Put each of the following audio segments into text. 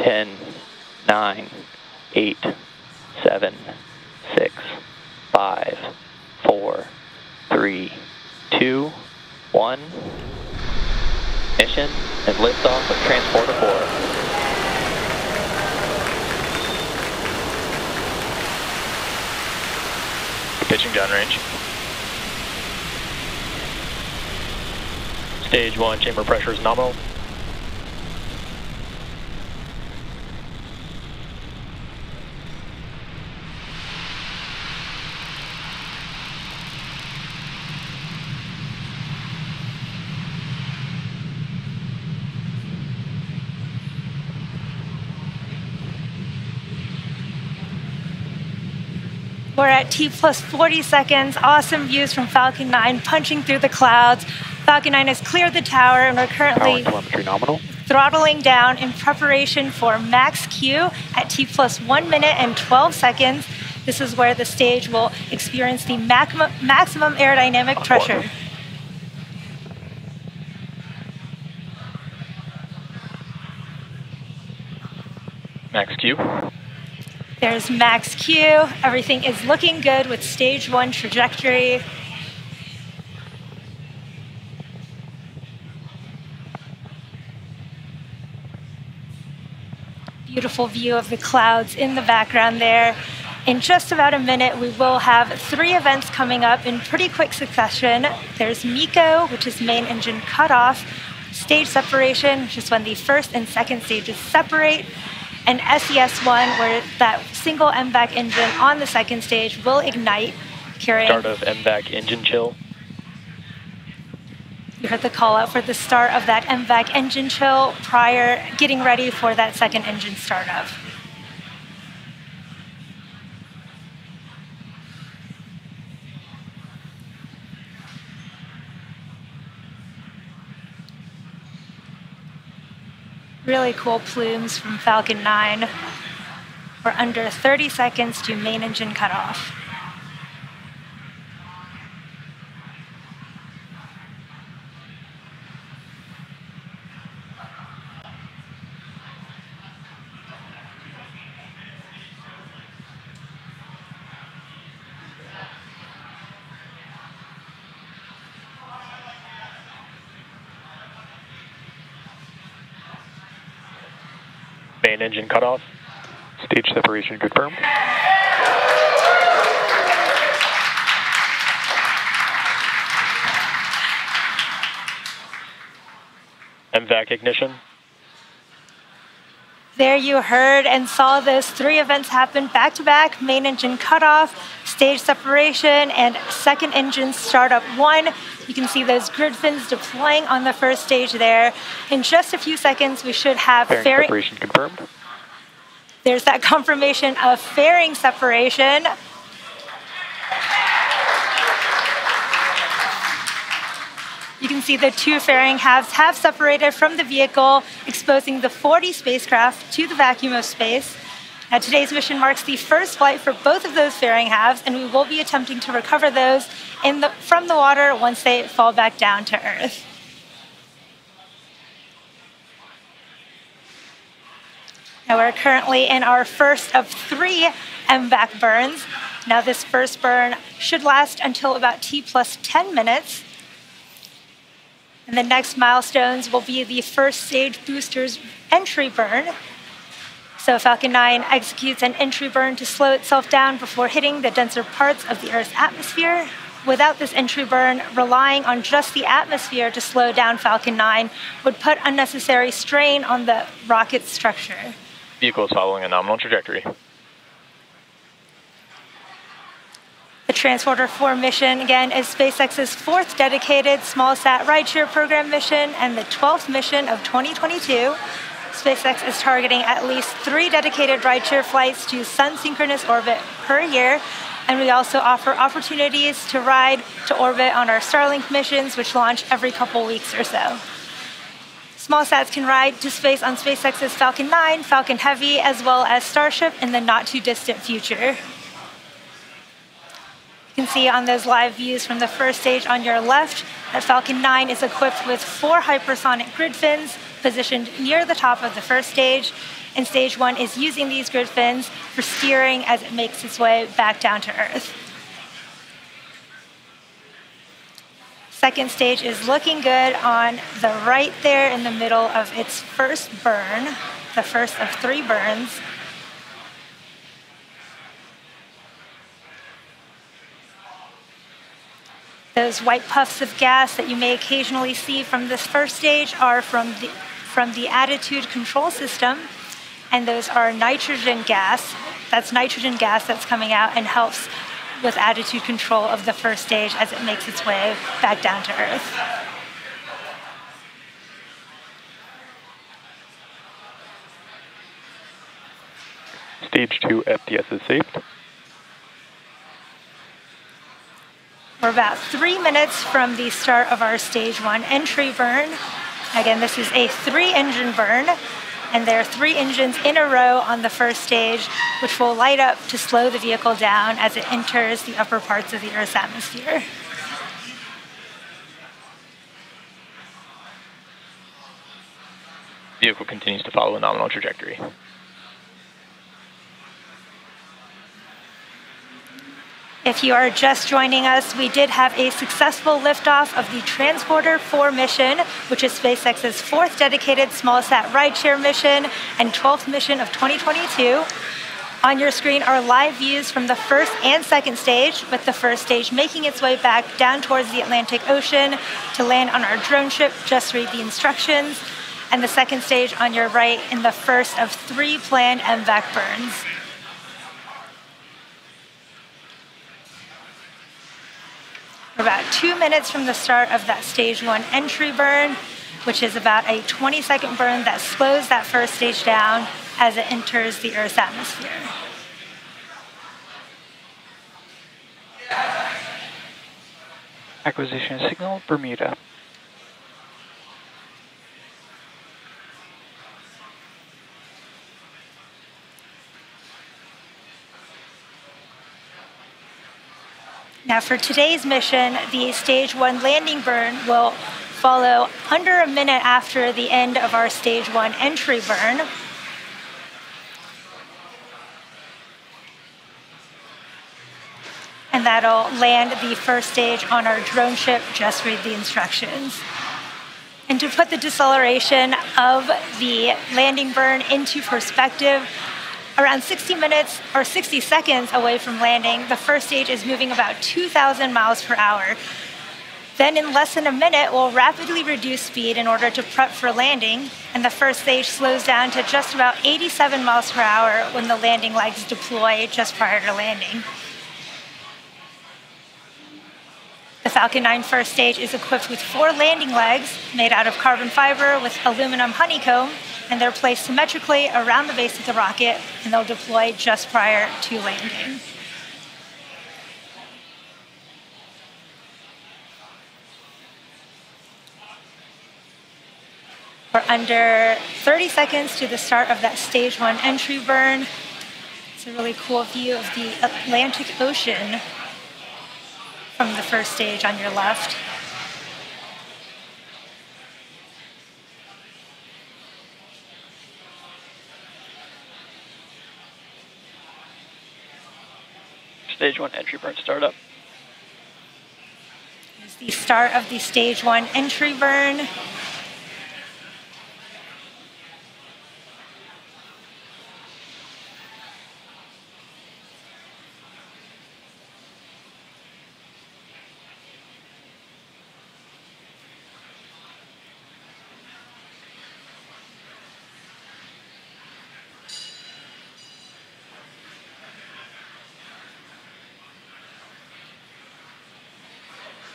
10, 9, 8, 7, 6, 5, 4, 3, 2, 1. Mission and liftoff of Transporter 4. Pitching downrange. Stage 1 chamber pressure is nominal. We're at T plus 40 seconds. Awesome views from Falcon 9 punching through the clouds. Falcon 9 has cleared the tower and we're currently Telemetry nominal. Throttling down in preparation for max Q at T plus 1 minute and 12 seconds. This is where the stage will experience the maximum aerodynamic pressure. Max Q. There's max Q. Everything is looking good with stage 1 trajectory. Beautiful view of the clouds in the background there. In just about a minute, we will have 3 events coming up in pretty quick succession. There's MECO, which is main engine cutoff, stage separation, which is when the first and second stages separate, and SES1, where that single MVAC engine on the second stage will ignite, carrying... Start of MVAC engine chill. You heard the call out for the start of that MVAC engine chill prior, getting ready for that second engine startup. Really cool plumes from Falcon 9. We're under 30 seconds to main engine cutoff. Main engine cutoff. Stage separation confirmed. MVAC ignition. There you heard and saw those 3 events happen back to back: main engine cutoff, stage separation, and second engine startup 1. You can see those grid fins deploying on the first stage there. In just a few seconds, we should have fairing separation confirmed. There's that confirmation of fairing separation. You can see the 2 fairing halves have separated from the vehicle, exposing the 40 spacecraft to the vacuum of space. Now, today's mission marks the first flight for both of those fairing halves, and we will be attempting to recover those from the water once they fall back down to Earth. Now, we're currently in our first of 3 MVAC burns. Now, this first burn should last until about T plus 10 minutes. And the next milestones will be the first stage booster's entry burn. So Falcon 9 executes an entry burn to slow itself down before hitting the denser parts of the Earth's atmosphere. Without this entry burn, relying on just the atmosphere to slow down Falcon 9 would put unnecessary strain on the rocket's structure. Vehicle is following a nominal trajectory. The Transporter 4 mission, again, is SpaceX's 4th dedicated small-sat rideshare program mission and the 12th mission of 2022. SpaceX is targeting at least 3 dedicated rideshare flights to sun-synchronous orbit per year, and we also offer opportunities to ride to orbit on our Starlink missions, which launch every couple weeks or so. Small sats can ride to space on SpaceX's Falcon 9, Falcon Heavy, as well as Starship in the not-too-distant future. You can see on those live views from the first stage on your left that Falcon 9 is equipped with 4 hypersonic grid fins positioned near the top of the first stage. and stage 1 is using these grid fins for steering as it makes its way back down to Earth. Second stage is looking good on the right there in the middle of its first burn, the first of 3 burns. Those white puffs of gas that you may occasionally see from this first stage are from the attitude control system, and those are nitrogen gas. That's nitrogen gas that's coming out and helps with attitude control of the first stage as it makes its way back down to Earth. Stage 2 FTS is saved. We're about 3 minutes from the start of our stage 1 entry burn. Again, this is a 3-engine burn, and there are 3 engines in a row on the first stage, which will light up to slow the vehicle down as it enters the upper parts of the Earth's atmosphere. Vehicle continues to follow a nominal trajectory. If you are just joining us, we did have a successful liftoff of the Transporter 4 mission, which is SpaceX's 4th dedicated small-sat rideshare mission and 12th mission of 2022. On your screen are live views from the first and second stage, with the first stage making its way back down towards the Atlantic Ocean to land on our drone ship, Just Read the Instructions, and the second stage on your right in the first of 3 planned MVAC burns. We're about 2 minutes from the start of that stage 1 entry burn, which is about a 20-second burn that slows that first stage down as it enters the Earth's atmosphere. Acquisition signal, Bermuda. Now for today's mission, the stage 1 landing burn will follow under a minute after the end of our stage 1 entry burn. And that'll land the first stage on our drone ship, Just Read the Instructions. And to put the deceleration of the landing burn into perspective, around 60 minutes or 60 seconds away from landing, the first stage is moving about 2,000 miles per hour. Then in less than a minute, we'll rapidly reduce speed in order to prep for landing, and the first stage slows down to just about 87 miles per hour when the landing legs deploy just prior to landing. The Falcon 9 first stage is equipped with 4 landing legs made out of carbon fiber with aluminum honeycomb, and they're placed symmetrically around the base of the rocket, and they'll deploy just prior to landing. We're under 30 seconds to the start of that stage 1 entry burn. It's a really cool view of the Atlantic Ocean from the first stage on your left. Stage 1 entry burn startup. Here's the start of the stage 1 entry burn.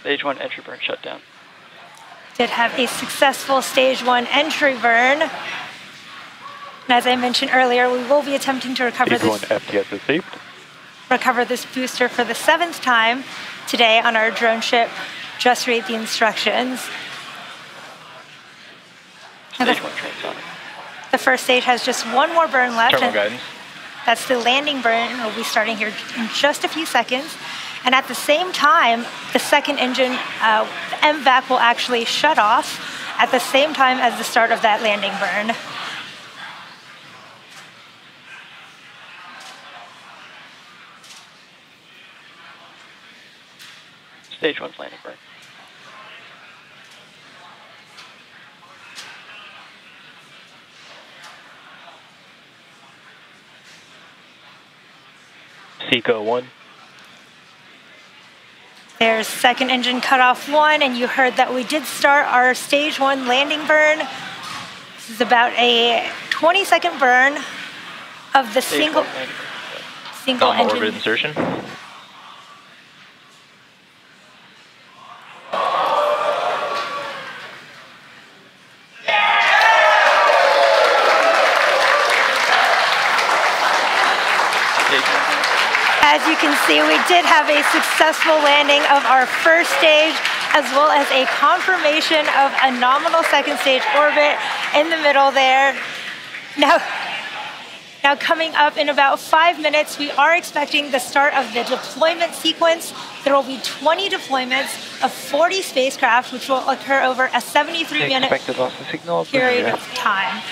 Stage 1 entry burn shut down. Did have a successful stage 1 entry burn. And as I mentioned earlier, we will be attempting to recover Stage 1 FTS is saved. this booster for the 7th time today on our drone ship, Just Read the Instructions. Stage 1 transonic. The first stage has just 1 more burn left. Terminal guidance. That's the landing burn. We'll be starting here in just a few seconds. And at the same time, the second engine, the MVAC, will actually shut off at the same time as the start of that landing burn. Stage 1 landing burn. Seco 1. There's second engine cutoff 1, and you heard that we did start our stage 1 landing burn. This is about a 20-second burn of the single Nominal engine. orbit insertion. As you can see, we did have a successful landing of our first stage, as well as a confirmation of a nominal second stage orbit in the middle there. Now coming up in about 5 minutes, we are expecting the start of the deployment sequence. There will be 20 deployments of 40 spacecraft, which will occur over a 73-minute period of time.